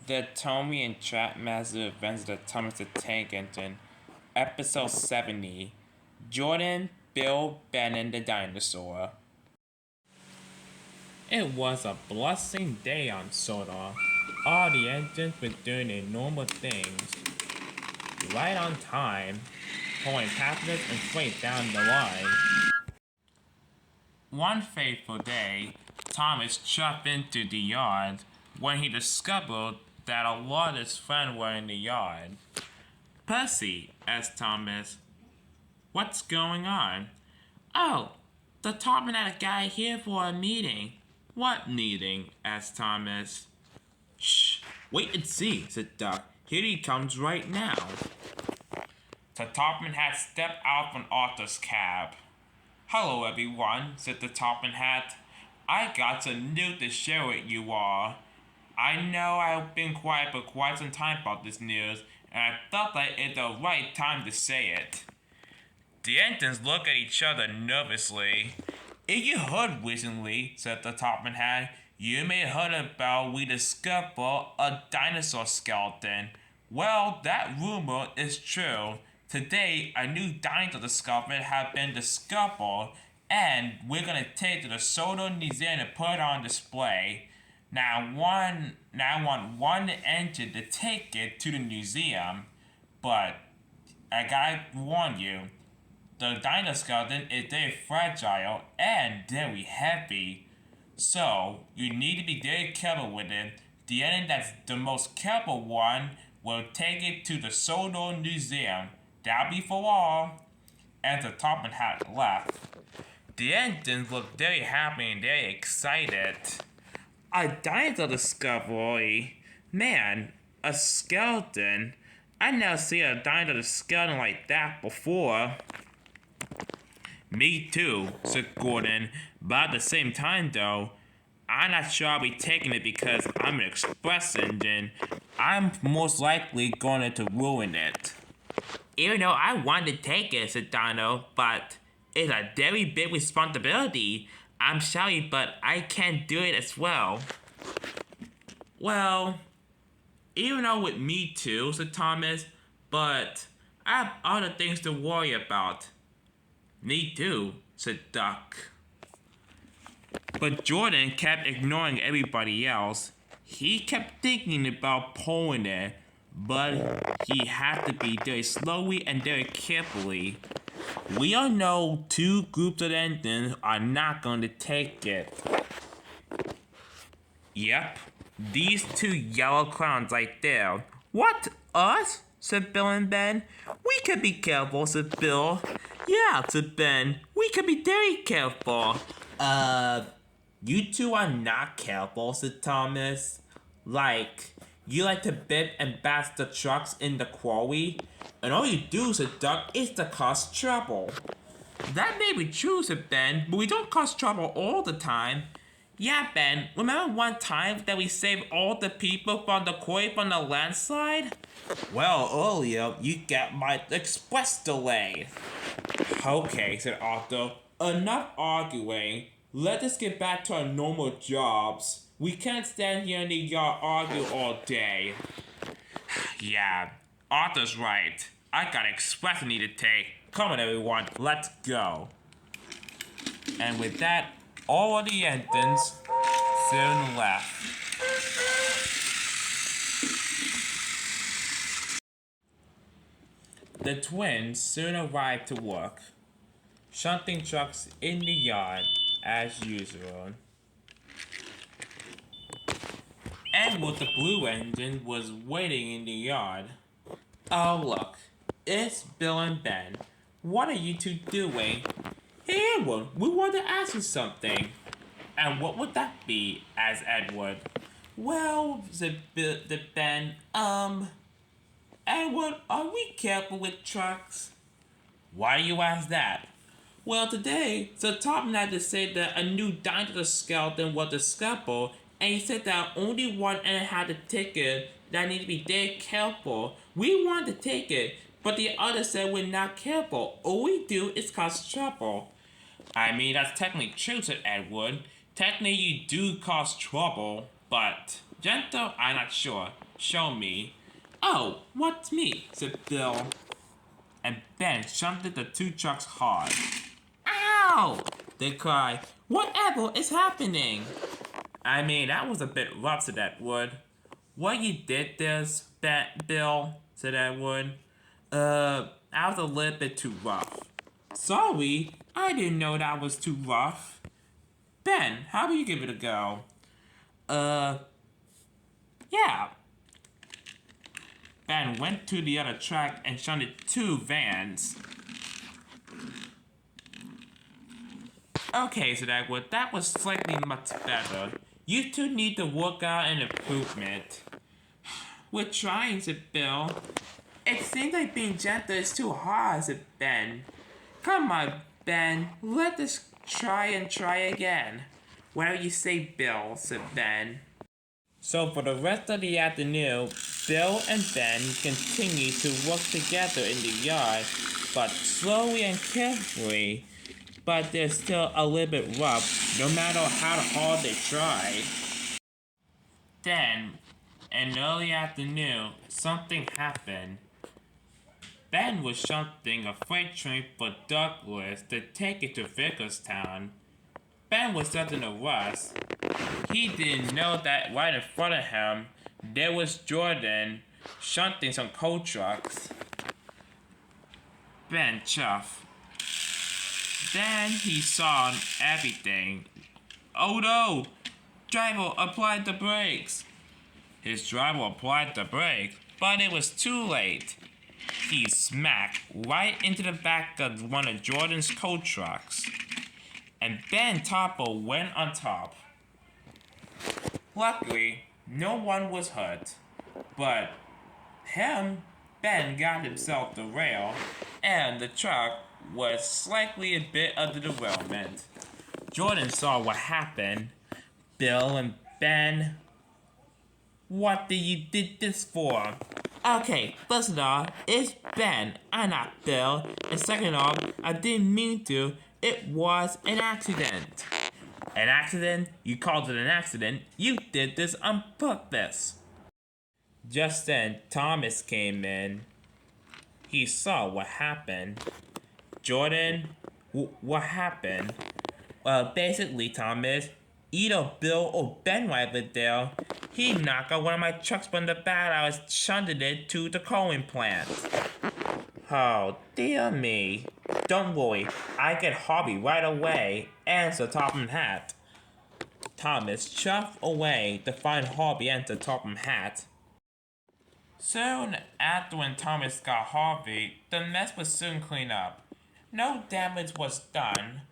The Tomy and Trackmaster Adventures of the Thomas the Tank Engine, Episode 70, Jordan, Bill, Ben, and the Dinosaur. It was a blessing day on Sodor. All the engines were doing their normal things, right on time, pulling passengers and freight down the line. One fateful day, Thomas chopped into the yard when he discovered that a lot of his friends were in the yard. "Percy," asked Thomas, "what's going on?" "Oh, the Topman had a guy here for a meeting." "What meeting?" asked Thomas. "Shh, wait and see," said Duck. "Here he comes right now." The Topman had stepped out from Arthur's cab. "Hello, everyone," said the Topman Hat. "I got some news to share with you all. I know I've been quiet for quite some time about this news, and I felt like it's the right time to say it." The engines looked at each other nervously. "If you heard recently," said the Topman Hat, "you may have heard about we discovered a dinosaur skeleton. Well, that rumor is true. Today, a new dinosaur discovery has been discovered, and we're gonna take it to the Soda Museum and put it on display. Now, I want one engine to take it to the museum, but I gotta warn you, the dinosaur skeleton is very fragile and very heavy, so you need to be very careful with it. The engine that's the most careful one will take it to the Soda Museum. That'll be for all." As the Topman Hat left, the engines looked very happy and very excited. "A dinosaur discovery? Man, a skeleton? I never seen a dinosaur skeleton like that before." "Me too," said Gordon, "but at the same time though, I'm not sure I'll be taking it because I'm an express engine. I'm most likely going to ruin it." "Even though I want to take it," said Dino, "but it's a very big responsibility. I'm sorry, but I can't do it as well." "Well, even though with me too," said Thomas, "but I have other things to worry about." "Me too," said Duck. But Jordan kept ignoring everybody else. He kept thinking about pulling it, but he had to be very slowly and very carefully. We all know two groups of engines are not going to take it. Yep, these two yellow clowns right there. "What, us?" said Bill and Ben. "We can be careful," said Bill. "Yeah," said Ben, "we can be very careful." You two are not careful," said Thomas. You like to bip and bash the trucks in the quarry? And all you do," said Duck, "is to cause trouble." "That may be true," said Ben, "but we don't cause trouble all the time." "Yeah, Ben, remember one time that we saved all the people from the quarry from the landslide?" "Well, earlier you got my express delay." "Okay," said Arthur, "enough arguing. Let us get back to our normal jobs. We can't stand here in the yard argue all day." "Yeah, Arthur's right. I got express I need to take. Come on, everyone, let's go." And with that, all of the engines soon left. The twins soon arrived to work, shunting trucks in the yard as usual. Edward the blue engine was waiting in the yard. "Oh look, it's Bill and Ben. What are you two doing?" "Hey Edward, we want to ask you something." "And what would that be?" asked Edward. "Well," said Ben, Edward, are we careful with trucks?" "Why do you ask that?" "Well, today, the Topman had to say that a new dinosaur skeleton was discovered, and he said that only one end had a ticket that need to be very careful. We wanted to take it, but the other said we're not careful. All we do is cause trouble." "I mean, that's technically true," said Edward. "Technically, you do cause trouble, but gentle, I'm not sure. Show me. Oh, what's me? Said Bill. And Ben shunted the two trucks hard. Ow! They cried. Whatever is happening? I mean, that was a bit rough, said Edward. What you did this, Bill, said Edward. That was a little bit too rough. Sorry, I didn't know that was too rough. Ben, how about you give it a go? Yeah. Ben went to the other track and shunted two vans. Okay, said Edward, that was slightly much better. You two need to work out an improvement. We're trying, said Bill. It seems like being gentle is too hard, said Ben. Come on, Ben, let us try again. Whatever you say, Bill, said Ben. So for the rest of the afternoon, Bill and Ben continued to work together in the yard, but slowly and carefully. But they're still a little bit rough, no matter how hard they try. Then, in early afternoon, something happened. Ben was shunting a freight train for Douglas to take it to Vickerstown. Ben was just in a rush. He didn't know that right in front of him, there was Jordan shunting some coal trucks. Ben chuffed. Then he saw everything. Oh no! Driver applied the brakes. His driver applied the brakes, but it was too late. He smacked right into the back of one of Jordan's coal trucks. And Ben Topper went on top. Luckily, no one was hurt. But Ben got himself the rail, and the truck was slightly a bit under derailment. Jordan saw what happened. Bill and Ben, what did you did this for? Okay, first off, it's Ben, I'm not Bill. And second off, I didn't mean to. It was an accident. An accident? You called it an accident? You did this on purpose. Just then, Thomas came in. He saw what happened. Jordan, what happened? Well, basically, Thomas, either Bill or Ben right there. He knocked out one of my trucks from the back. I was shunted it to the coaling plant. Oh, dear me. Don't worry, I get Harvey right away. And the Topham hat. Thomas chuffed away to find Harvey and the Topham hat. Soon after when Thomas got Harvey, the mess was soon cleaned up. No damage was done,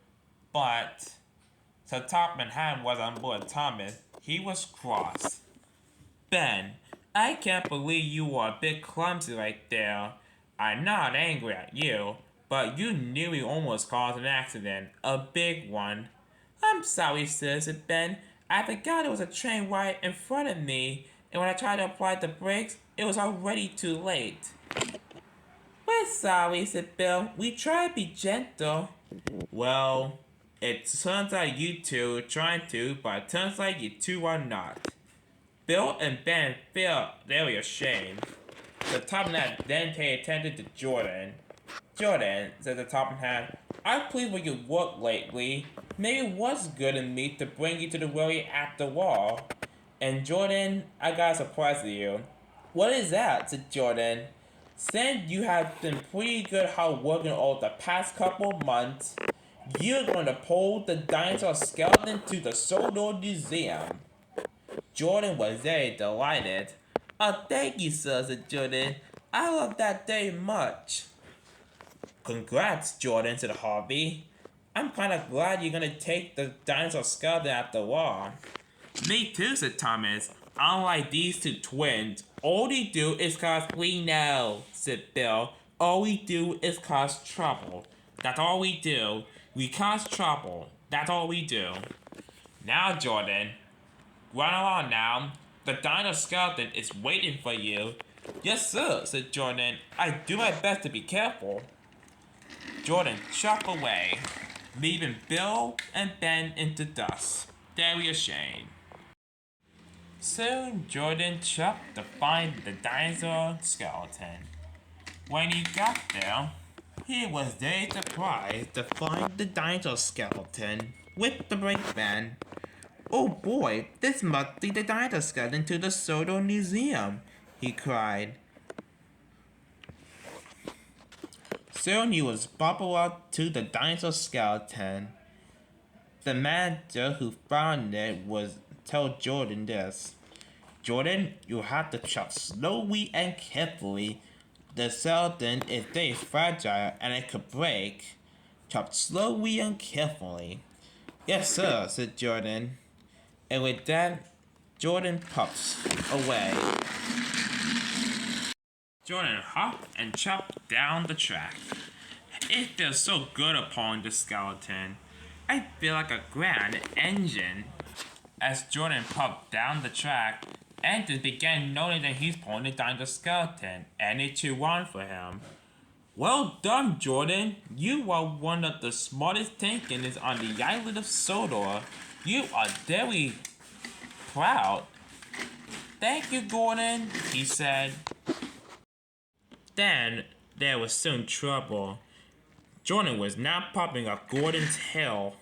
but the Topham hat was on board Thomas. He was cross. Ben, I can't believe you were a bit clumsy right there. I'm not angry at you, but you nearly almost caused an accident. A big one. I'm sorry, sir, said Ben. I forgot there was a train right in front of me, and when I tried to apply the brakes, it was already too late. We're sorry, said Bill. We try to be gentle. Well, it turns out you two are trying to, but it turns out you two are not. Bill and Ben felt very ashamed. The Topham hat then paid attention to Jordan. Jordan, said the Topham hat, I'm pleased with your work lately. Maybe it was good in me to bring you to the railway after all. And Jordan, I got a surprise for you. What is that? Said Jordan. Since you have been pretty good hard working over the past couple months, you're going to pull the dinosaur skeleton to the Solar Museum. Jordan was very delighted. Oh, thank you, sir, said Jordan. I love that very much. Congrats, Jordan, said Harvey. I'm kind of glad you're going to take the dinosaur skeleton after all. Me too, said Thomas. Unlike these two twins, all they do is cause we know, said Bill. All we do is cause trouble. That's all we do. We cause trouble. That's all we do. Now, Jordan, run along now. The dino skeleton is waiting for you. Yes, sir, said Jordan. I do my best to be careful. Jordan chucked away, leaving Bill and Ben in the dust. Very ashamed. Soon Jordan chopped to find the dinosaur skeleton. When he got there, he was very surprised to find the dinosaur skeleton with the brake van. "Oh boy, this must be the dinosaur skeleton to the Soto Museum," he cried. Soon he was bubbled up to the dinosaur skeleton. The manager who found it was told Jordan this. "Jordan, you have to chop slowly and carefully. The skeleton is very fragile and it could break. Chop slowly and carefully." "Yes, sir," said Jordan. And with that, Jordan puffs away. Jordan hopped and chopped down the track. It feels so good upon the skeleton. I feel like a grand engine. As Jordan puffed down the track, engines began noting that he's pulling the dinosaur skeleton, and they cheered on for him. "Well done, Jordan. You are one of the smartest tank engines on the island of Sodor. You are very proud." "Thank you, Gordon," he said. Then there was soon trouble. Jordan was now popping up Gordon's hill.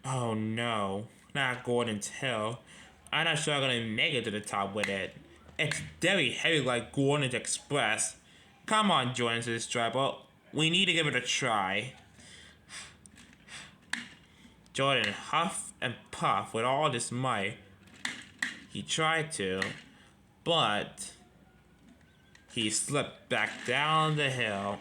Oh no, not Gordon's hill. I'm not sure I'm gonna make it to the top with it. It's very heavy like Gordon's Express. "Come on, Jordan," says Striper. "We need to give it a try." Jordan huffed and puffed with all his might. He tried to, but he slipped back down the hill.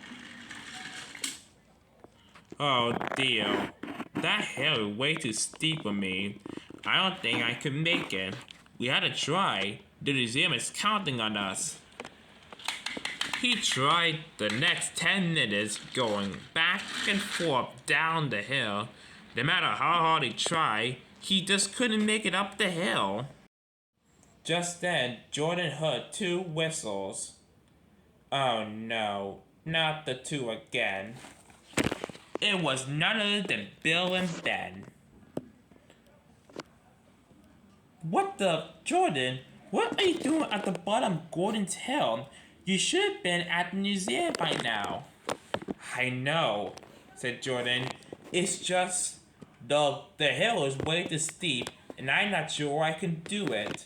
Oh dear, that hill is way too steep for me. I don't think I could make it. We had to try. The museum is counting on us. He tried the next 10 minutes going back and forth down the hill. No matter how hard he tried, he just couldn't make it up the hill. Just then, Jordan heard 2 whistles. Oh no, not the 2 again. It was none other than Bill and Ben. "What the, Jordan? What are you doing at the bottom of Gordon's Hill? You should have been at the museum by now." "I know," said Jordan. "It's just the hill is way too steep, and I'm not sure I can do it."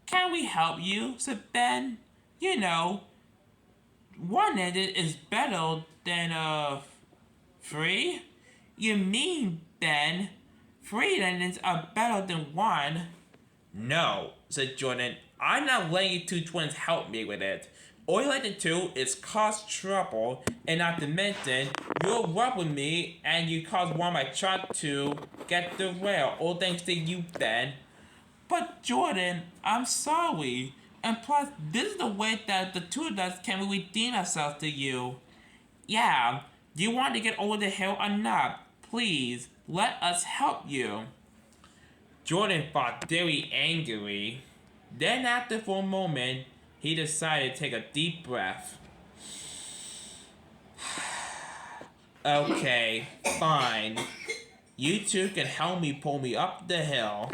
"Can we help you?" said Ben. "You know, one-handed is better than free." "You mean, Ben, free-handeds are better than one?" "No," said Jordan. "I'm not letting you 2 twins help me with it. All you like to do is cause trouble, and not to mention, you'll rub with me and you cause one of my truck to get derailed, all thanks to you, Ben." "But Jordan, I'm sorry. And plus, this is the way that the 2 of us can redeem ourselves to you." "Yeah, do you want to get over the hill or not? Please, let us help you." Jordan felt very angry. Then after for a moment, he decided to take a deep breath. "Okay, fine. You 2 can help me pull me up the hill."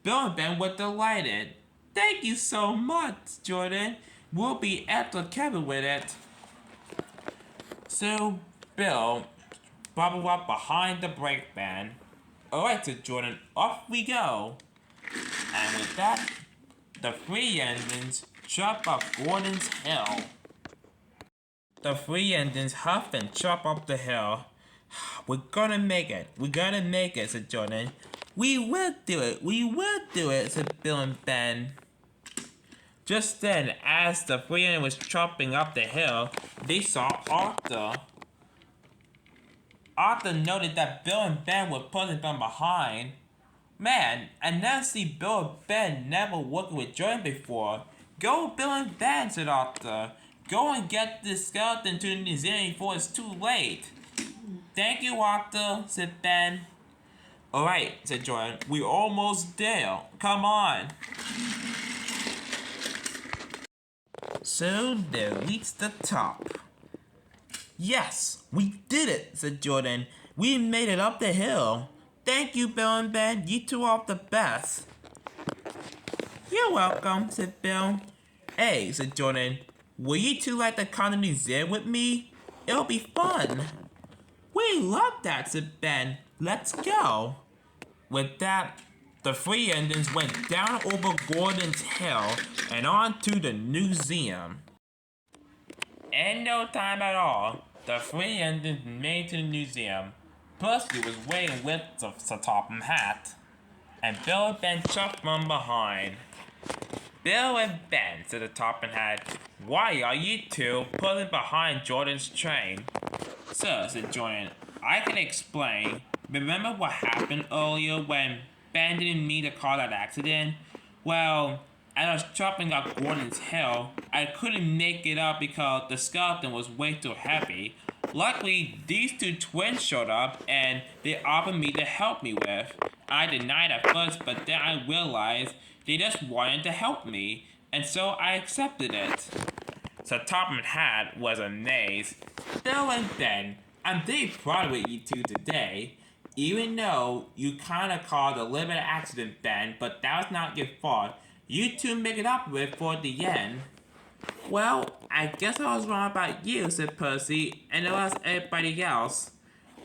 Bill and Ben were delighted. "Thank you so much, Jordan. We'll be extra careful with it." So Bill bubbled up behind the brake van. "Alright," said Jordan, "off we go." And with that, the 3 engines chop up Gordon's hill. The 3 engines huff and chop up the hill. "We're gonna make it. We're gonna make it," said Jordan. "We will do it. We will do it," said Bill and Ben. Just then, as the 3 engines was chopping up the hill, they saw Arthur. Arthur noted that Bill and Ben were pulling them behind. "Man, I never see Bill and Ben never working with Jordan before. Go, Bill and Ben," said Arthur. "Go and get this skeleton to the museum before it's too late." "Thank you, Arthur," said Ben. "Alright," said Jordan. "We're almost there. Come on." So they reached the top. "Yes, we did it," said Jordan. "We made it up the hill. Thank you, Bill and Ben. You 2 are the best." You're welcome, said Bill. Hey, said Jordan, would you two like to come to the museum with me? It'll be fun. We love that, said Ben. Let's go. With that, the three Indians went down over Gordon's Hill and on to the museum. In no time at all, the three Indians made it to the museum. Percy was waiting with the Topham hat, and Bill and Ben chucked from behind. Bill and Ben, said the Topham hat, why are you two pulling behind Jordan's train? Sir, said Jordan, I can explain. Remember what happened earlier when Ben didn't mean to cause that accident? Well, as I was chopping up Gordon's hill, I couldn't make it up because the skeleton was way too heavy. Luckily, these two twins showed up and they offered me to help me with. I denied at first, but then I realized they just wanted to help me, and so I accepted it. So Topham Hat was amazed. Bill and Ben, I'm very proud of you two today. Even though you kinda caused a little bit of accident, Ben, but that was not your fault. You two make it up with for the end. Well, I guess I was wrong about you, said Percy, and it was everybody else.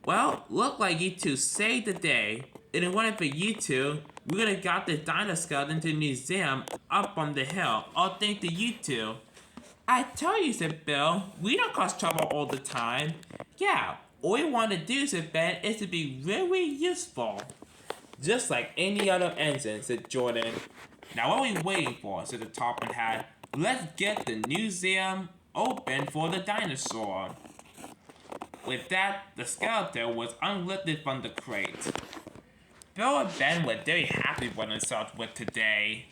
Well, look like you two saved the day. If it wasn't for you two, we would have got the dinosaur skeleton to the museum up on the hill, all thanks to you two. I tell you, said Bill, we don't cause trouble all the time. Yeah, all we want to do, said Ben, is to be really useful. Just like any other engine, said Jordan. Now what are we waiting for, said the Topham Hat. Let's get the museum open for the dinosaur. With that, the skeleton was unlifted from the crate. Bill and Ben were very happy with themselves with today.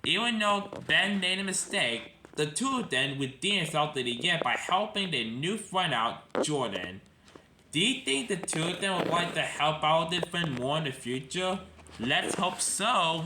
Even though Ben made a mistake, the two of them redeemed themselves to the end by helping their new friend out, Jordan. Do you think the two of them would like to help out their friend more in the future? Let's hope so.